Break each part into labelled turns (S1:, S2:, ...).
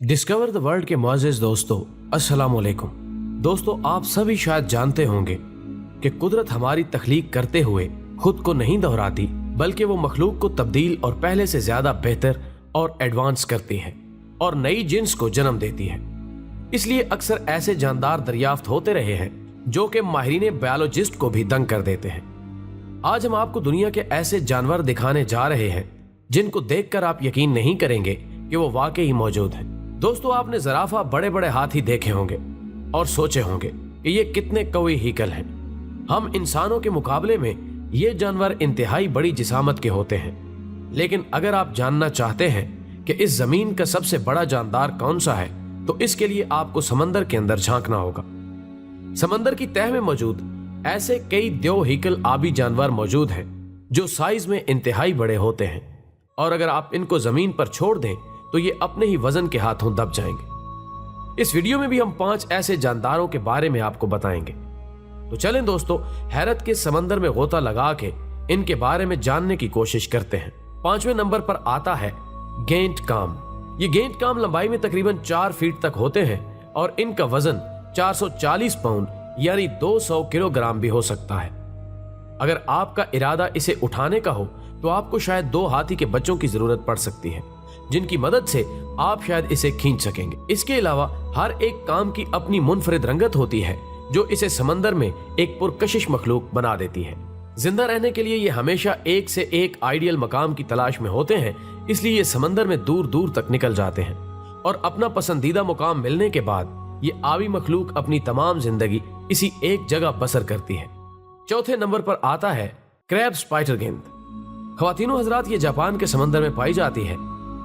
S1: Discover the world के मुअज़्ज़िज़ दोस्तों, अस्सलाम वालेकुम। दोस्तों, आप सभी शायद जानते होंगे कि कुदरत हमारी तख्लीक करते हुए खुद को नहीं दोहराती, बल्कि वो मखलूक को तब्दील और पहले से ज्यादा बेहतर और एडवांस करती है और नई जिन्स को जन्म देती है। इसलिए अक्सर ऐसे जानदार दरियाफ्त होते रहे हैं जो कि माहिरीन बायोलॉजिस्ट को भी दंग कर देते हैं। आज हम आपको दुनिया के ऐसे जानवर दिखाने जा रहे हैं जिनको देखकर आप यकीन नहीं करेंगे कि वो वाकई मौजूद हैं। दोस्तों, आपने ज़राफ़ा, बड़े बड़े हाथी देखे होंगे और सोचे होंगे कि ये कितने कवी हीकल हैं। हम इंसानों के मुकाबले में ये जानवर इंतहाई बड़ी जिसामत के होते हैं। लेकिन अगर आप जानना चाहते हैं कि इस जमीन का सबसे बड़ा जानदार कौन सा है, तो इसके लिए आपको समंदर के अंदर झांकना होगा। समंदर की तह में मौजूद ऐसे कई द्यो हीकल आबी जानवर मौजूद हैं जो साइज में इंतहाई बड़े होते हैं, और अगर आप इनको जमीन पर छोड़ दें तो ये अपने ही वजन के हाथों दब जाएंगे। इस वीडियो में भी हम 5 ऐसे जानदारों के बारे में आपको बताएंगे। तो चलें दोस्तों, हैरत के समंदर में गोता लगा के इनके बारे में जानने की कोशिश करते हैं। 5वें नंबर पर आता है गेंट काम। ये गेंट काम लंबाई में तकरीबन 4 फीट तक होते हैं और इनका वजन 440 पाउंड यानी 200 किलोग्राम भी हो सकता है। अगर आपका इरादा इसे उठाने का हो तो आपको शायद 2 हाथी के बच्चों की जरूरत पड़ सकती है, जिनकी मदद से आप शायद इसे खींच सकेंगे। इसके अलावा हर एक काम की अपनी मुनफरिद रंगत होती है जो इसे समंदर में एक पुरकशिश मखलूक बना देती है। जिंदा रहने के लिए ये हमेशा एक से एक आइडियल मकाम की तलाश में होते हैं, इसलिए ये समंदर में दूर दूर तक निकल जाते हैं और अपना पसंदीदा मुकाम मिलने के बाद ये आबी मखलूक अपनी तमाम जिंदगी इसी एक जगह बसर करती है। चौथे नंबर पर आता है क्रैब स्पाइडर गेंद। ख्वातीनो हजरात, ये जापान के समंदर में पाई जाती है।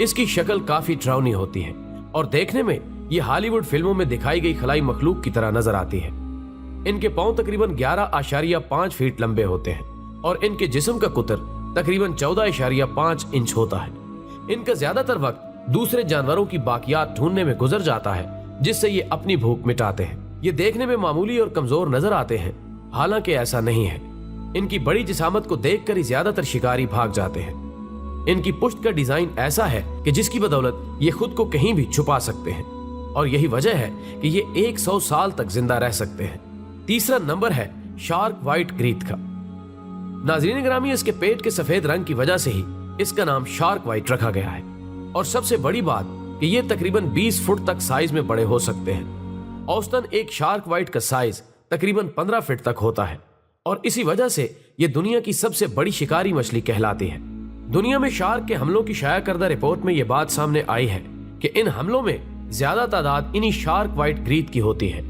S1: इसकी शक्ल काफी डरावनी होती है और देखने में ये हॉलीवुड फिल्मों में दिखाई गई खलाई मखलूक की तरह नजर आती है। इनके पांव तकरीबन 11.5 फीट लंबे होते हैं और इनके जिस्म का कुतर तकरीबन 14.5 इंच होता है। इनका ज्यादातर वक्त दूसरे जानवरों की बाकियात ढूंढने में गुजर जाता है, जिससे ये अपनी भूख मिटाते हैं। ये देखने में मामूली और कमजोर नजर आते हैं, हालांकि ऐसा नहीं है। इनकी बड़ी जिसामत को देखकर ही ज्यादातर शिकारी भाग जाते हैं। इनकी पुश्त का डिजाइन ऐसा है कि जिसकी बदौलत ये खुद को कहीं भी छुपा सकते हैं, और यही वजह है कि ये 100 साल तक जिंदा रह सकते हैं। तीसरा नंबर है शार्क व्हाइट ग्रीथ का। नाज़रीन ग्रामी, इसके पेट के सफेद रंग की वजह से ही इसका नाम शार्क व्हाइट रखा गया है। और सबसे बड़ी बात कि ये तकरीबन 20 फुट तक साइज में बड़े हो सकते हैं। औसतन एक शार्क व्हाइट का साइज तकरीबन 15 फीट तक होता है और इसी वजह से ये दुनिया की सबसे बड़ी शिकारी मछली कहलाती है। दुनिया में शार्क के हमलों की शाया करदा रिपोर्ट में यह बात सामने आई है कि इन हमलों में ज्यादा तादाद इन्हीं शार्क व्हाइट ग्रीथ की होती है।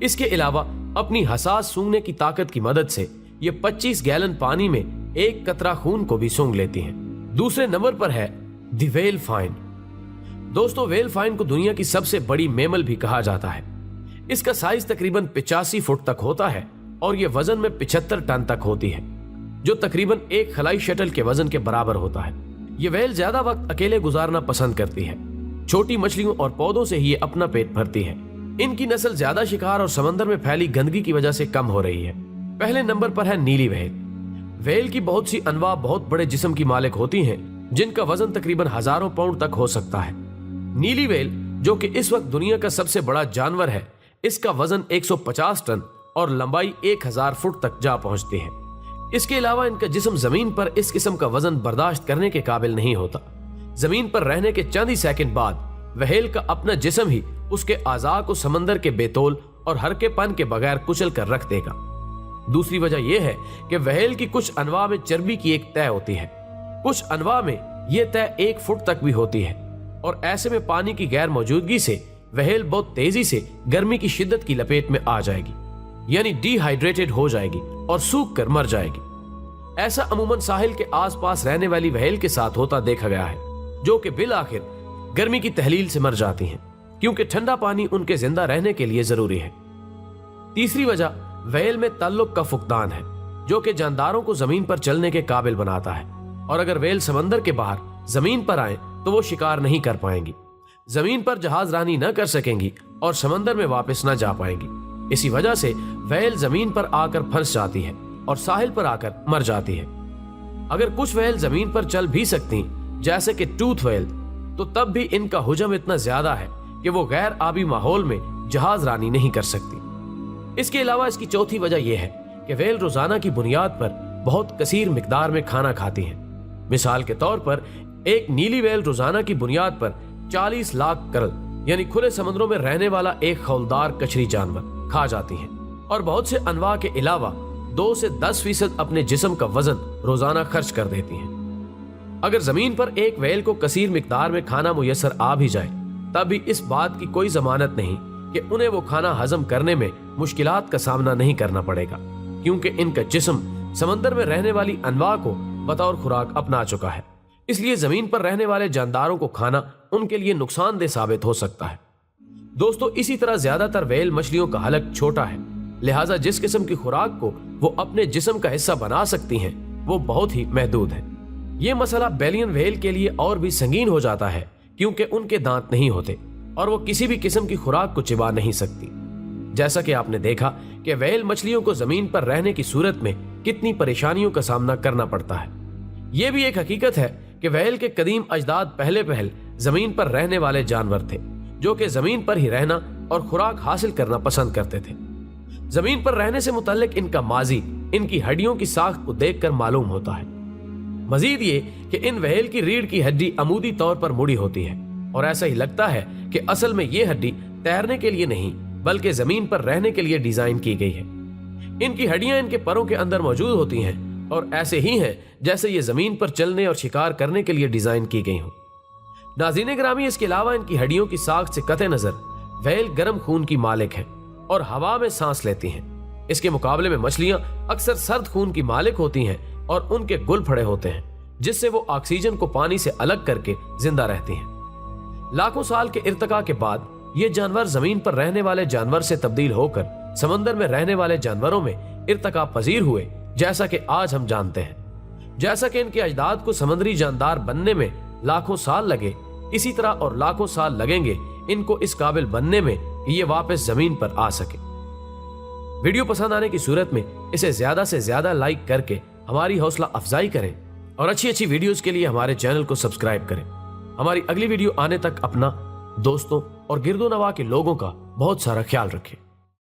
S1: इसके अलावा अपनी हसास सूंघने की ताकत की मदद से ये 25 गैलन पानी में एक कतरा खून को भी सूंघ लेती हैं। दूसरे नंबर पर है द व्हेल फाइन। दोस्तों, व्हेल फाइन को दुनिया की सबसे बड़ी मेमल भी कहा जाता है। इसका साइज तकरीबन 85 फुट तक होता है और ये वजन में 75 टन तक होती है, जो तकरीबन एक खलाई शटल के वजन के बराबर होता है। ये व्हेल ज्यादा वक्त अकेले गुजारना पसंद करती है। छोटी मछलियों और पौधों से ही ये अपना पेट भरती है। इनकी नस्ल ज्यादा शिकार और समंदर में फैली गंदगी की वजह से कम हो रही है। पहले नंबर पर है नीली व्हेल। व्हेल की बहुत सी अनवा बहुत बड़े जिस्म की मालिक होती हैं, जिनका वजन तकरीबन हजारों पाउंड तक हो सकता है। नीली व्हेल, जो कि इस वक्त दुनिया का सबसे बड़ा जानवर है, इसका वजन 150 टन और लंबाई 1000 फुट तक जा पहुंचती है। इसके अलावा इनका जिस्म जमीन पर इस किस्म का वजन बर्दाश्त करने के काबिल नहीं होता। जमीन पर रहने के चंद ही सेकंड बाद व्हेल का अपना जिस्म ही उसके आज़ा को समंदर के बेतौल और हरकेपन के बगैर कुचल कर रख देगा। दूसरी वजह यह है कि व्हेल की कुछ अनवा में चर्बी की एक तह होती है। कुछ अनवा में यह तह 1 फुट तक भी होती है और ऐसे में पानी की गैर मौजूदगी से व्हेल बहुत तेजी से गर्मी की शिद्दत की लपेट में आ जाएगी, यानी डिहाइड्रेटेड हो जाएगी और सूख कर मर जाएगी। ऐसा अमूमन साहिल के आसपास रहने वाली व्हेल के साथ होता देखा गया है, जो कि बिल आखिर गर्मी की तहलील से मर जाती हैं, क्योंकि ठंडा पानी उनके जिंदा रहने के लिए जरूरी है। तीसरी वजह व्हेल में ताल्लुक का फुकदान है, जो कि जानदारों को जमीन पर चलने के काबिल बनाता है। और अगर व्हेल समंदर के बाहर जमीन पर आए तो वो शिकार नहीं कर पाएंगी, जमीन पर जहाज रानी न कर सकेंगी और समंदर में वापस न जा पाएंगी। इसी वजह से व्हेल जमीन पर आकर फंस जाती है और साहिल पर आकर मर जाती है। अगर कुछ व्हेल जमीन पर चल भी सकती, जैसे कि टूथ व्हेल, तो तब भी इनका हुजम इतना ज्यादा है कि वो गैर आबी माहौल में जहाज रानी नहीं कर सकती। इसके अलावा इसकी चौथी वजह यह है कि व्हेल रोजाना की बुनियाद पर बहुत कसीर मिकदार में खाना खाती हैं। मिसाल के तौर पर एक नीली व्हेल रोजाना की बुनियाद पर 40 लाख करल यानी खुले समुद्रों में रहने वाला एक खौलदार कचरी जानवर खा जाती हैं और बहुत से अनवा के अलावा 2 से 10% अपने जिस्म का वजन रोजाना खर्च कर देती हैं। अगर जमीन पर एक व्हेल को कसीर मिकदार में खाना मुयस्सर आ भी जाए तब भी इस बात की कोई जमानत नहीं कि उन्हें वो खाना हजम करने में मुश्किलात का सामना नहीं करना पड़ेगा, क्योंकि इनका जिस्म समंदर में रहने वाली अनवा को बतौर खुराक अपना चुका है। इसलिए जमीन पर रहने वाले जानदारों को खाना उनके लिए नुकसानदेह साबित हो सकता है। दोस्तों, इसी तरह ज्यादातर व्हेल मछलियों का हलक छोटा है, लिहाजा जिस किस्म की खुराक को वो अपने जिस्म का हिस्सा बना सकती हैं वो बहुत ही महदूद है। ये मसला बेलियन व्हेल के लिए और भी संगीन हो जाता है, क्योंकि उनके दांत नहीं होते और वो किसी भी किस्म की खुराक को चिबा नहीं सकती। जैसा कि आपने देखा कि व्हेल मछलियों को जमीन पर रहने की सूरत में कितनी परेशानियों का सामना करना पड़ता है। ये भी एक हकीकत है कि व्हेल के कदीम अजदाद पहले जमीन पर रहने वाले जानवर थे, जो कि जमीन पर ही रहना और खुराक हासिल करना पसंद करते थे। जमीन पर रहने से मुतल्लिक इनका माजी इनकी हड्डियों की साख को देखकर मालूम होता है। मजीद ये कि इन व्हेल की रीढ़ की हड्डी अमूदी तौर पर मुड़ी होती है और ऐसा ही लगता है कि असल में ये हड्डी तैरने के लिए नहीं बल्कि जमीन पर रहने के लिए डिजाइन की गई है। इनकी हड्डियां इनके परों के अंदर मौजूद होती हैं और ऐसे ही हैं जैसे ये जमीन पर चलने और शिकार करने के लिए डिजाइन की गई हों। नाज़रीन ग्रामी, इसके अलावा इनकी हड्डियों की साख से कते नजर व्हेल गर्म खून की मालिक है और हवा में सांस लेती हैं। इसके मुकाबले में मछलियां अक्सर सर्द खून की मालिक होती हैं और उनके गुल फड़े होते हैं, जिससे वो ऑक्सीजन को पानी से अलग करके जिंदा रहती हैं। लाखों साल के इर्तिका के बाद ये जानवर जमीन पर रहने वाले जानवर से तब्दील होकर समंदर में रहने वाले जानवरों में इर्तिका पजीर हुए, जैसा कि आज हम जानते हैं। जैसा कि इनके अजदाद को समुद्री जानदार बनने में लाखों साल लगे, इसी तरह और लाखों साल लगेंगे इनको इस काबिल बनने में कि ये वापस जमीन पर आ सके। वीडियो पसंद आने की सूरत में इसे ज्यादा से ज्यादा लाइक करके हमारी हौसला अफजाई करें और अच्छी वीडियोस के लिए हमारे चैनल को सब्सक्राइब करें। हमारी अगली वीडियो आने तक अपना, दोस्तों और गिरदो नवा के लोगों का बहुत सारा ख्याल रखें।